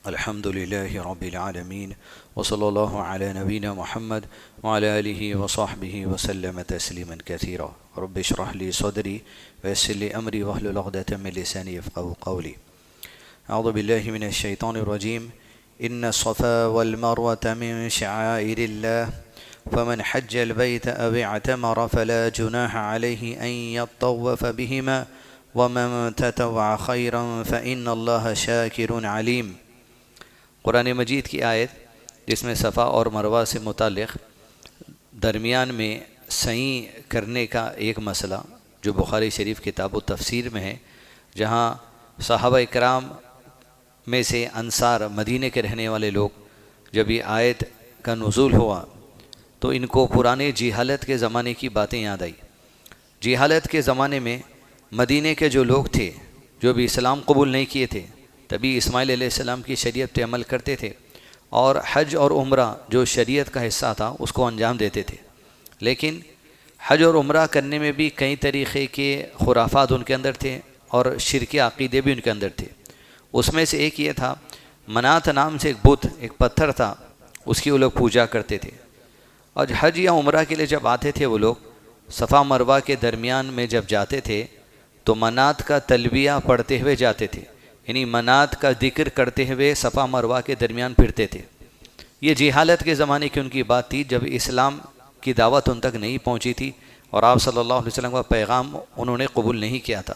الحمد لله رب العالمين وصلى الله على نبينا محمد وعلى آله وصحبه وسلم تسليما كثيرا. رب اشرح لي صدري ويسر لي أمري واحلل عقدة من لساني يفقهوا قولي. أعوذ بالله من الشيطان الرجيم. إن الصفا والمروة من شعائر الله فمن حج البيت أو اعتمر فلا جناح عليه أن يطوف بهما ومن تطوع خيرا فإن الله شاكر عليم. قرآن مجید کی آیت جس میں صفا اور مروہ سے متعلق درمیان میں سعی کرنے کا ایک مسئلہ جو بخاری شریف کتاب و تفسیر میں ہے، جہاں صحابہ اکرام میں سے انصار مدینے کے رہنے والے لوگ جب یہ آیت کا نزول ہوا تو ان کو پرانے جہالت کے زمانے کی باتیں یاد آئی. جہالت کے زمانے میں مدینے کے جو لوگ تھے جو بھی اسلام قبول نہیں کیے تھے، تبھی اسماعیل علیہ السلام کی شریعت پہ عمل کرتے تھے اور حج اور عمرہ جو شریعت کا حصہ تھا اس کو انجام دیتے تھے. لیکن حج اور عمرہ کرنے میں بھی کئی طریقے کے خرافات ان کے اندر تھے اور شرکی عقیدے بھی ان کے اندر تھے. اس میں سے ایک یہ تھا، منات نام سے ایک بت، ایک پتھر تھا، اس کی وہ لوگ پوجا کرتے تھے. اور حج یا عمرہ کے لیے جب آتے تھے وہ لوگ صفا مروہ کے درمیان میں جب جاتے تھے تو منات کا تلبیہ پڑھتے ہوئے جاتے تھے، یعنی منات کا ذکر کرتے ہوئے صفا مروہ کے درمیان پھرتے تھے. یہ جہالت کے زمانے کی ان کی بات تھی جب اسلام کی دعوت ان تک نہیں پہنچی تھی اور آپ صلی اللہ علیہ وسلم کا پیغام انہوں نے قبول نہیں کیا تھا.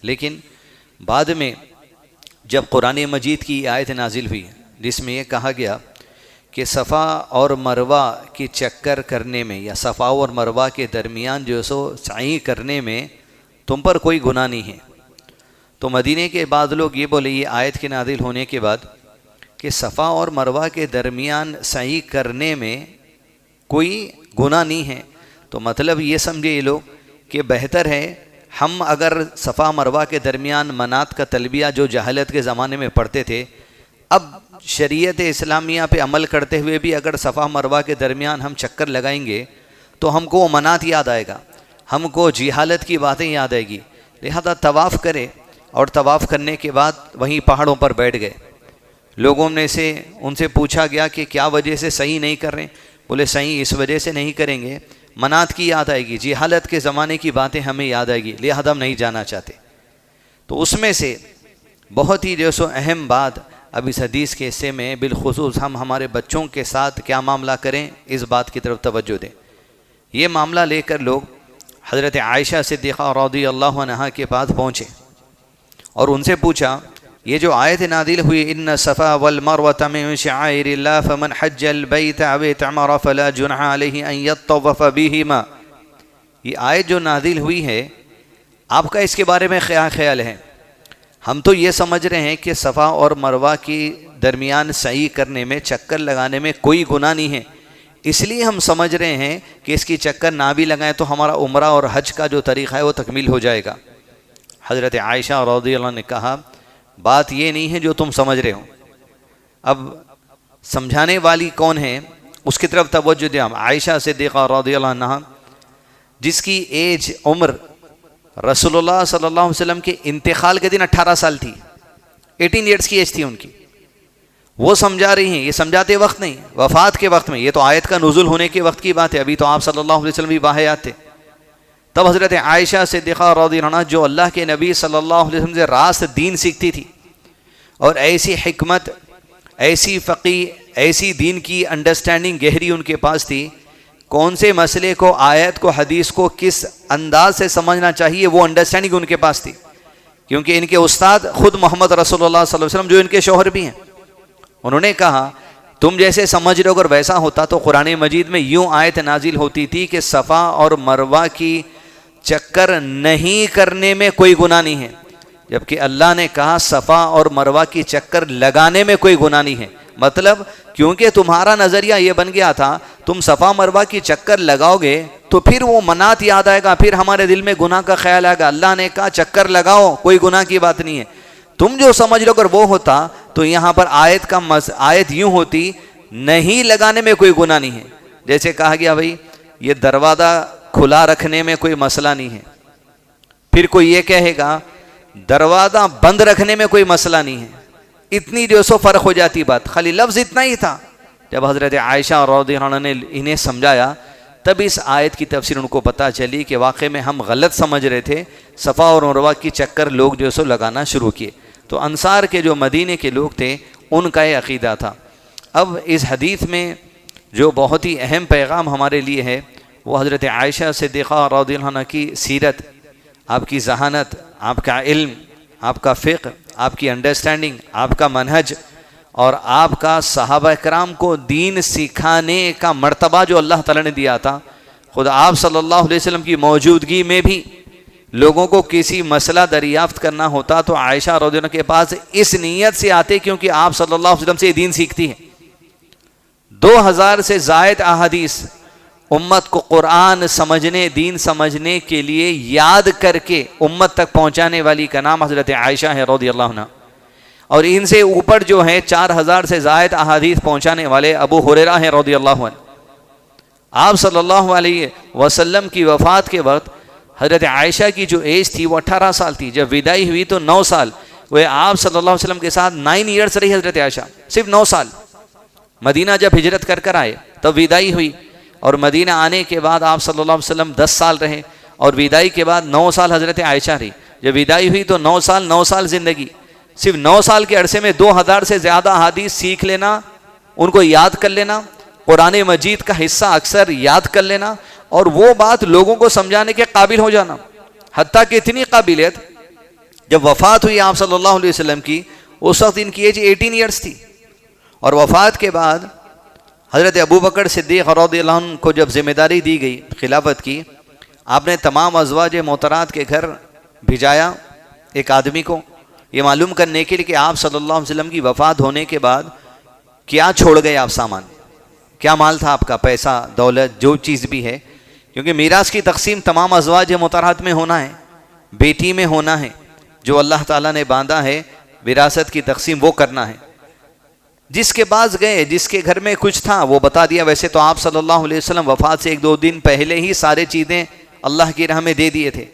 لیکن بعد میں جب قرآن مجید کی آیت نازل ہوئی جس میں یہ کہا گیا کہ صفا اور مروہ کی چکر کرنے میں یا صفا اور مروہ کے درمیان جو سو سعی کرنے میں تم پر کوئی گناہ نہیں ہے، تو مدینے کے بعد لوگ یہ بولے یہ آیت کے نازل ہونے کے بعد کہ صفا اور مروہ کے درمیان سعی کرنے میں کوئی گناہ نہیں ہے، تو مطلب یہ سمجھے یہ لوگ کہ بہتر ہے ہم اگر صفا مروہ کے درمیان منات کا تلبیہ جو جہالت کے زمانے میں پڑھتے تھے، اب شریعت اسلامیہ پہ عمل کرتے ہوئے بھی اگر صفا مروہ کے درمیان ہم چکر لگائیں گے تو ہم کو وہ منات یاد آئے گا، ہم کو جہالت کی باتیں یاد آئے گی. لہذا طواف کرے، اور طواف کرنے کے بعد وہیں پہاڑوں پر بیٹھ گئے. لوگوں نے ان سے پوچھا گیا کہ کیا وجہ سے صحیح نہیں کر رہے؟ بولے صحیح اس وجہ سے نہیں کریں گے، منات کی یاد آئے گی، جہالت کے زمانے کی باتیں ہمیں یاد آئے گی، لہذا ہم نہیں جانا چاہتے. تو اس میں سے بہت ہی جو سو اہم بات اب اس حدیث کے حصے میں بالخصوص ہم ہمارے بچوں کے ساتھ کیا معاملہ کریں اس بات کی طرف توجہ دیں. یہ معاملہ لے کر لوگ حضرت عائشہ صدیقہ رضی اللہ عنہا کے پاس پہنچے اور ان سے پوچھا یہ جو آیت نازل ہوئی ان الصفا والمروة من شعائر اللہ فمن حج البیت او اعتمر فلا جناح علیہ ان یطوف بہما، یہ آیت جو نازل ہوئی ہے آپ کا اس کے بارے میں کیا خیال ہے؟ ہم تو یہ سمجھ رہے ہیں کہ صفا اور مروہ کی درمیان سعی کرنے میں چکر لگانے میں کوئی گناہ نہیں ہے، اس لیے ہم سمجھ رہے ہیں کہ اس کی چکر نہ بھی لگائیں تو ہمارا عمرہ اور حج کا جو طریقہ ہے وہ تکمیل ہو جائے گا. حضرت عائشہ رضی اللہ عنہ نے کہا بات یہ نہیں ہے جو تم سمجھ رہے ہو. اب سمجھانے والی کون ہے اس کی طرف توجہ دیں. عائشہ صدیقہ رضی اللہ عنہ جس کی ایج عمر رسول اللہ صلی اللہ علیہ وسلم کے انتقال کے دن 18 سال تھی، 18 ایئرس کی ایج تھی ان کی، وہ سمجھا رہی ہیں. یہ سمجھاتے وقت نہیں، وفات کے وقت میں، یہ تو آیت کا نزول ہونے کے وقت کی بات ہے، ابھی تو آپ صلی اللہ علیہ وسلم بھی باحیات تھے. تب حضرت عائشہ صدیقہ رضی اللہ عنہ جو اللہ کے نبی صلی اللہ علیہ وسلم سے راست دین سیکھتی تھی اور ایسی حکمت، ایسی فقی، ایسی دین کی انڈرسٹینڈنگ گہری ان کے پاس تھی، کون سے مسئلے کو، آیت کو، حدیث کو کس انداز سے سمجھنا چاہیے وہ انڈرسٹینڈنگ ان کے پاس تھی. کیونکہ ان کے استاد خود محمد رسول اللہ صلی اللہ علیہ وسلم جو ان کے شوہر بھی ہیں، انہوں نے کہا تم جیسے سمجھ رہے ہو اگر ویسا ہوتا تو قرآن مجید میں یوں آیت نازل ہوتی تھی کہ صفا اور مروہ کی چکر نہیں کرنے میں کوئی گناہ نہیں ہے، جبکہ اللہ نے کہا صفا اور مروہ کی چکر لگانے میں کوئی گناہ نہیں ہے. مطلب کیونکہ تمہارا نظریہ یہ بن گیا تھا تم صفا مروہ کی چکر لگاؤ گے تو پھر وہ منات یاد آئے گا، پھر ہمارے دل میں گناہ کا خیال آئے گا. اللہ نے کہا چکر لگاؤ، کوئی گناہ کی بات نہیں ہے. تم جو سمجھ لو اگر وہ ہوتا تو یہاں پر آیت یوں ہوتی نہیں لگانے میں کوئی گناہ نہیں ہے. جیسے کہا گیا بھائی یہ دروازہ کھلا رکھنے میں کوئی مسئلہ نہیں ہے، پھر کوئی یہ کہے گا دروازہ بند رکھنے میں کوئی مسئلہ نہیں ہے. اتنی جو سو فرق ہو جاتی بات، خالی لفظ اتنا ہی تھا. جب حضرت عائشہ رضی اللہ عنہ نے انہیں سمجھایا تب اس آیت کی تفسیر ان کو پتہ چلی کہ واقعی میں ہم غلط سمجھ رہے تھے، صفا اور مروہ کی چکر لوگ جو سو لگانا شروع کیے. تو انصار کے جو مدینے کے لوگ تھے ان کا یہ عقیدہ تھا. اب اس حدیث میں جو بہت ہی اہم پیغام ہمارے لیے ہے وہ حضرت عائشہ صدیقہ رضی اللہ عنہ کی سیرت، آپ کی ذہانت، آپ کا علم، آپ کا فقہ، آپ کی انڈرسٹینڈنگ، آپ کا منہج اور آپ کا صحابہ کرام کو دین سکھانے کا مرتبہ جو اللہ تعالیٰ نے دیا تھا. خود آپ صلی اللہ علیہ وسلم کی موجودگی میں بھی لوگوں کو کسی مسئلہ دریافت کرنا ہوتا تو عائشہ رضی اللہ عنہ کے پاس اس نیت سے آتے کیونکہ آپ صلی اللہ علیہ وسلم سے دین سیکھتی ہیں. 2000 سے زائد احادیث امت کو قرآن سمجھنے، دین سمجھنے کے لیے یاد کر کے امت تک پہنچانے والی کا نام حضرت عائشہ ہے رضی اللہ عنہ. اور ان سے اوپر جو ہیں 4000 سے زائد احادیث پہنچانے والے ابو ہریرہ ہیں رضی اللہ عنہ. آپ صلی اللہ علیہ وسلم کی وفات کے وقت حضرت عائشہ کی جو ایج تھی وہ 18 سال تھی. جب وداعی ہوئی تو 9 سال. وہ آپ صلی اللہ علیہ وسلم کے ساتھ 9 ایئرس رہی حضرت عائشہ، صرف 9 سال. مدینہ جب ہجرت کر آئے تب وداعی ہوئی اور مدینہ آنے کے بعد آپ صلی اللہ علیہ وسلم 10 سال رہے اور وداعی کے بعد 9 سال حضرت عائشہ رہی. جب وداعی ہوئی تو 9 سال زندگی. صرف 9 سال کے عرصے میں 2000 سے زیادہ حدیث سیکھ لینا، ان کو یاد کر لینا، قرآن مجید کا حصہ اکثر یاد کر لینا اور وہ بات لوگوں کو سمجھانے کے قابل ہو جانا. حتیٰ کہ اتنی قابلیت جب وفات ہوئی آپ صلی اللہ علیہ وسلم کی اس وقت ان کی ایج 18 ایئرس تھی. اور وفات کے بعد حضرت ابوبکر صدیق رضی اللہ عنہ کو جب ذمہ داری دی گئی خلافت کی، آپ نے تمام ازواج محترمات کے گھر بھیجایا ایک آدمی کو یہ معلوم کرنے کے لیے کہ آپ صلی اللہ علیہ وسلم کی وفات ہونے کے بعد کیا چھوڑ گئے آپ سامان، کیا مال تھا آپ کا، پیسہ دولت جو چیز بھی ہے. کیونکہ میراث کی تقسیم تمام ازواج محترمات میں ہونا ہے، بیٹی میں ہونا ہے. جو اللہ تعالیٰ نے باندھا ہے وراثت کی تقسیم وہ کرنا ہے. جس کے پاس گئے، جس کے گھر میں کچھ تھا وہ بتا دیا. ویسے تو آپ صلی اللہ علیہ وسلم وفات سے 1-2 دن پہلے ہی سارے چیزیں اللہ کی راہ میں دے دیے تھے.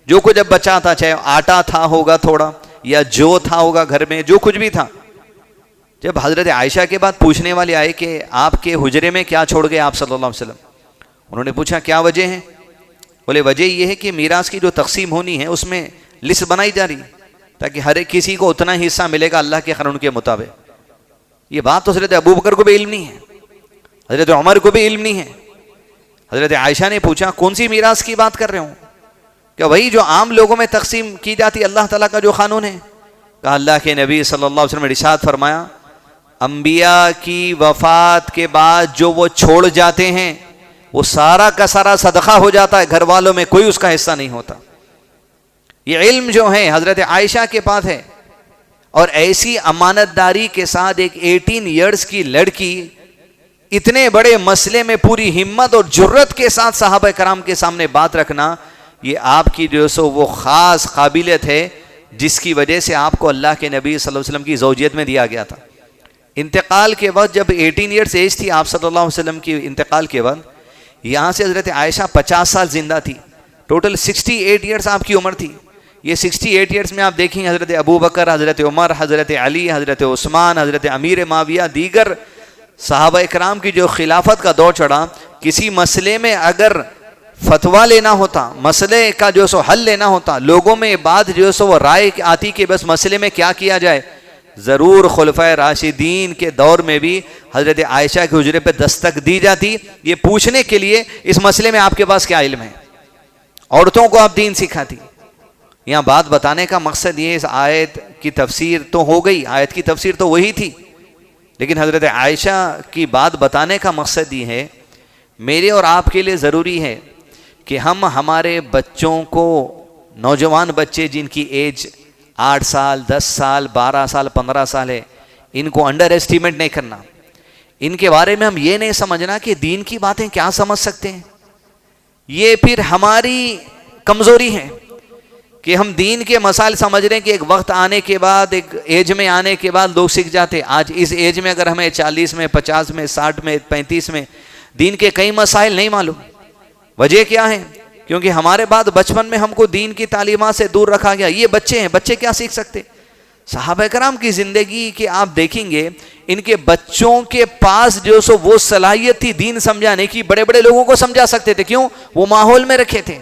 جو کچھ اب بچا تھا، چاہے آٹا تھا ہوگا تھوڑا یا جو تھا ہوگا گھر میں، جو کچھ بھی تھا. جب حضرت عائشہ کے بعد پوچھنے والے آئے کہ آپ کے حجرے میں کیا چھوڑ گئے آپ صلی اللہ علیہ وسلم، انہوں نے پوچھا کیا وجہ ہے؟ بولے وجہ یہ ہے کہ میراث کی جو تقسیم ہونی ہے اس میں لسٹ بنائی جا رہی تاکہ ہر ایک کسی کو اتنا حصہ ملے گا اللہ کے قانون کے مطابق. یہ بات تو حضرت ابوبکر کو بھی علم نہیں ہے، حضرت عمر کو بھی علم نہیں ہے. حضرت عائشہ نے پوچھا کون سی میراث کی بات کر رہے ہوں؟ کہ وہی جو عام لوگوں میں تقسیم کی جاتی اللہ تعالیٰ کا جو قانون ہے. کہا اللہ کے نبی صلی اللہ علیہ وسلم نے ارشاد فرمایا انبیاء کی وفات کے بعد جو وہ چھوڑ جاتے ہیں وہ سارا کا سارا صدقہ ہو جاتا ہے، گھر والوں میں کوئی اس کا حصہ نہیں ہوتا. یہ علم جو ہے حضرت عائشہ کے پاس ہے. اور ایسی امانت داری کے ساتھ ایک 18 ایئرس کی لڑکی اتنے بڑے مسئلے میں پوری ہمت اور جرت کے ساتھ صحابہ کرام کے سامنے بات رکھنا، یہ آپ کی جو سو وہ خاص قابلیت ہے جس کی وجہ سے آپ کو اللہ کے نبی صلی اللہ علیہ وسلم کی زوجیت میں دیا گیا تھا. انتقال کے وقت جب 18 ایئرس ایج تھی آپ صلی اللہ علیہ وسلم کی انتقال کے وقت، یہاں سے حضرت عائشہ 50 سال زندہ تھی. ٹوٹل 68 ایئرس آپ کی عمر تھی. یہ 68 ایئرس میں آپ دیکھیں حضرت ابوبکر، حضرت عمر، حضرت علی، حضرت عثمان، حضرت امیر معاویہ، دیگر صحابہ کرام کی جو خلافت کا دور چڑھا، کسی مسئلے میں اگر فتویٰ لینا ہوتا، مسئلے کا جو سو حل لینا ہوتا، لوگوں میں بات جو سو وہ رائے آتی کہ بس مسئلے میں کیا کیا جائے، ضرور خلفائے راشدین کے دور میں بھی حضرت عائشہ کے حجرے پہ دستک دی جاتی یہ پوچھنے کے لیے اس مسئلے میں آپ کے پاس کیا علم ہے. عورتوں کو آپ دین سکھاتی. یہاں بات بتانے کا مقصد یہ، اس آیت کی تفسیر تو ہو گئی، آیت کی تفسیر تو وہی تھی، لیکن حضرت عائشہ کی بات بتانے کا مقصد یہ ہے میرے اور آپ کے لیے ضروری ہے کہ ہم ہمارے بچوں کو، نوجوان بچے جن کی ایج 8 سال 10 سال 12 سال 15 سال ہے، ان کو انڈر ایسٹیمیٹ نہیں کرنا. ان کے بارے میں ہم یہ نہیں سمجھنا کہ دین کی باتیں کیا سمجھ سکتے ہیں. یہ پھر ہماری کمزوری ہے کہ ہم دین کے مسائل سمجھ رہے ہیں کہ ایک وقت آنے کے بعد، ایک ایج میں آنے کے بعد لوگ سیکھ جاتے. آج اس ایج میں اگر ہمیں 40 میں 50 میں 60 میں 35 میں دین کے کئی مسائل نہیں معلوم. وجہ کیا ہے؟ کیونکہ ہمارے بعد بچپن میں ہم کو دین کی تعلیمات سے دور رکھا گیا. یہ بچے ہیں، بچے کیا سیکھ سکتے؟ صحابہ کرام کی زندگی کے آپ دیکھیں گے، ان کے بچوں کے پاس جو سو وہ صلاحیت تھی دین سمجھانے کی، بڑے بڑے لوگوں کو سمجھا سکتے تھے. کیوں؟ وہ ماحول میں رکھے تھے،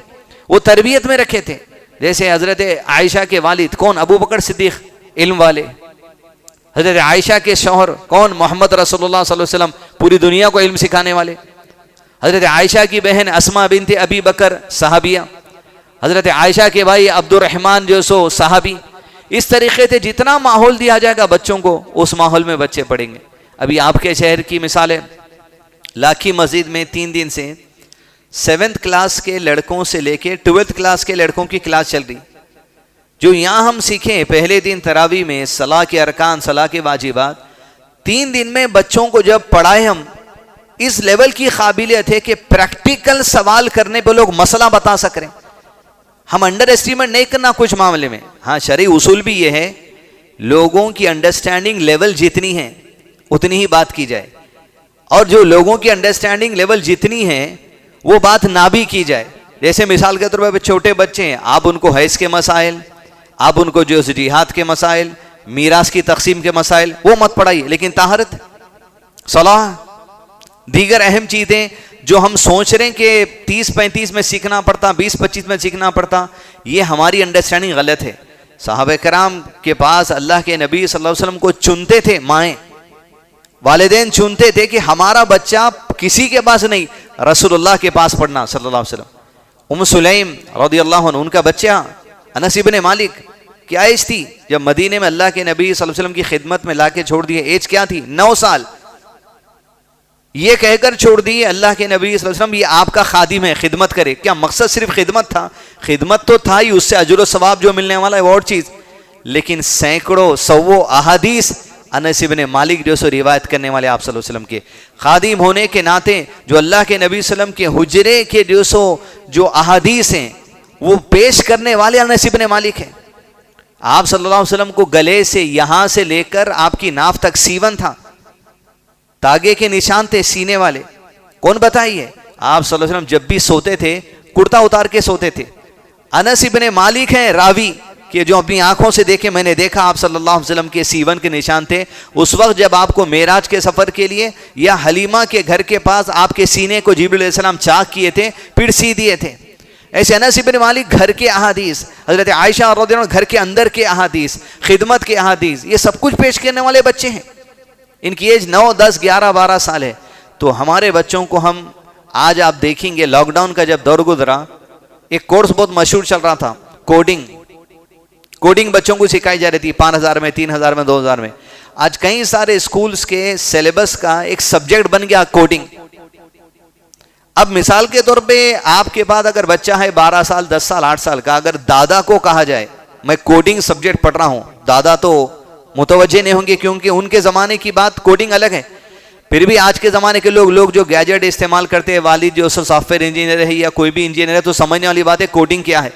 وہ تربیت میں رکھے تھے. جیسے حضرت عائشہ کے والد کون؟ ابو بکر صدیق، علم والے. حضرت عائشہ کے شوہر کون؟ محمد رسول اللہ صلی اللہ علیہ وسلم، پوری دنیا کو علم سکھانے والے. حضرت عائشہ کی بہن اسماء بنت ابی بکر، صحابیہ. حضرت عائشہ کے بھائی عبد الرحمن جو سو صحابی. اس طریقے سے جتنا ماحول دیا جائے گا بچوں کو، اس ماحول میں بچے پڑھیں گے. ابھی آپ کے شہر کی مثال ہے، لاکھی مسجد میں 3 دن سے 7th کلاس کے لڑکوں سے لے کے 12th کلاس کے لڑکوں کی کلاس چل رہی. جو یہاں ہم سیکھیں پہلے دن تراویح میں صلاح کے ارکان، صلاح کے واجبات، 3 دن میں بچوں کو جب پڑھائے ہم، اس لیول کی قابلیت ہے کہ پریکٹیکل سوال کرنے پہ لوگ مسئلہ بتا سک رہے ہیں. ہم انڈر اسٹیمیٹ نہیں کرنا کچھ معاملے میں. ہاں شرعی اصول بھی یہ ہے، لوگوں کی انڈرسٹینڈنگ لیول جتنی ہے اتنی ہی بات کی جائے، اور جو لوگوں کی انڈرسٹینڈنگ لیول جتنی ہے وہ بات نہ بھی کی جائے. جیسے مثال کے طور پہ چھوٹے بچے ہیں، آپ ان کو حیض کے مسائل، آپ ان کو جو جہاد کے مسائل، میراث کی تقسیم کے مسائل وہ مت پڑھائیے، لیکن طہارت، صلاح، دیگر اہم چیزیں جو ہم سوچ رہے ہیں کہ 30-35 میں سیکھنا پڑتا، 20-25 میں سیکھنا پڑتا، یہ ہماری انڈرسٹینڈنگ غلط ہے. صحابہ کرام کے پاس اللہ کے نبی صلی اللہ علیہ وسلم کو چنتے تھے، مائیں والدین چنتے تھے کہ ہمارا بچہ کسی کے پاس نہیں، رسول اللہ کے پاس پڑھنا صلی اللہ علیہ وسلم. ام سلیم رضی اللہ عنہ، ان کا بچہ انس ابن مالک کی ایج تھی جب مدینے میں اللہ کے نبی صلی اللہ علیہ وسلم کی خدمت میں لا کے چھوڑ دیے. ایج کیا تھی؟ 9 سال. یہ کہہ کر چھوڑ دی اللہ کے نبی صلی اللہ علیہ وسلم یہ آپ کا خادم ہے، خدمت کرے. کیا مقصد صرف خدمت تھا؟ خدمت تو تھا ہی، اس سے اجر و ثواب جو ملنے والا ہے وہ اور چیز، لیکن سینکڑوں سو احادیث انس ابن مالک جو سو روایت کرنے والے آپ صلی اللہ علیہ وسلم کے خادم ہونے کے ناطے، جو اللہ کے نبی صلی اللہ علیہ وسلم کے حجرے کے جو احادیث ہیں وہ پیش کرنے والے انس ابن مالک ہیں. آپ صلی اللہ علیہ وسلم کو گلے سے یہاں سے لے کر آپ کی ناف تک سیون تھا، تاگے کے نشان تھے سینے والے. کون بتائیے؟ آپ صلی اللہ علیہ وسلم جب بھی سوتے تھے کرتا اتار کے سوتے تھے. انس ابن مالک ہیں راوی کہ جو اپنی آنکھوں سے دیکھے، میں نے دیکھا آپ صلی اللہ علیہ وسلم کے سیون کے نشان تھے اس وقت جب آپ کو معراج کے سفر کے لیے یا حلیمہ کے گھر کے پاس آپ کے سینے کو جبریل علیہ السلام چاک کیے تھے، پھر سی دیے تھے. ایسے انس ابن مالک گھر کے احادیث، حضرت عائشہ رضی اللہ عنہ گھر کے اندر کے احادیث، خدمت کے احادیث، یہ سب کچھ پیش کرنے والے بچے ہیں. ان کی ایج 9, 10, 11, 12 سال ہے. تو ہمارے بچوں کو ہم آج آپ دیکھیں گے لاک ڈاؤن کا جب دور گزرا، ایک کورس بہت مشہور چل رہا تھا، کوڈنگ بچوں کو سکھائی جا رہی تھی 5000 میں، 3000 میں، 2000 میں. آج کئی سارے اسکولز کے سلیبس کا ایک سبجیکٹ بن گیا کوڈنگ. اب مثال کے طور پہ آپ کے بعد اگر بچہ ہے 12 سال، 10 سال، 8 سال کا، اگر دادا کو کہا جائے میں کوڈنگ سبجیکٹ پڑھ رہا ہوں، دادا تو متوجہ نہیں ہوں گے کیونکہ ان کے زمانے کی بات کوڈنگ الگ ہے. پھر بھی آج کے زمانے کے لوگ جو گیجٹ استعمال کرتے ہیں، والد جو سافٹ ویئر انجینئر ہے یا کوئی بھی انجینئر ہے، تو سمجھنے والی بات ہے کوڈنگ کیا ہے.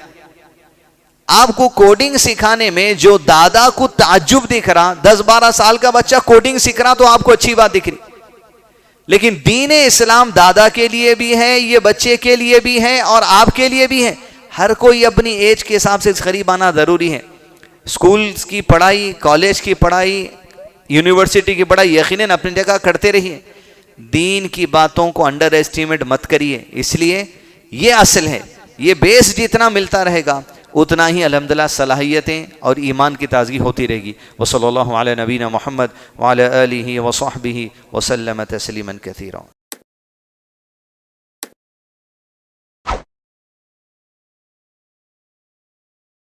آپ کو کوڈنگ سکھانے میں جو دادا کو تعجب دکھ رہا، 10-12 سال کا بچہ کوڈنگ سیکھ رہا تو آپ کو اچھی بات دکھ رہی. لیکن دین اسلام دادا کے لیے بھی ہے، یہ بچے کے لیے بھی ہے، اور آپ کے لیے بھی ہے. ہر کوئی اپنی ایج کے حساب سے قریب آنا ضروری ہے. اسکول کی پڑھائی، کالج کی پڑھائی، یونیورسٹی کی پڑھائی یقیناً اپنی جگہ کرتے رہیے، دین کی باتوں کو انڈر ایسٹیمیٹ مت کریے. اس لیے یہ اصل ہے، یہ بیس جتنا ملتا رہے گا اتنا ہی الحمدللہ صلاحیتیں اور ایمان کی تازگی ہوتی رہے گی. وصلی اللہ علی نبینا محمد وعلی آلہ وصحبہ وسلم تسلیما کثیرا.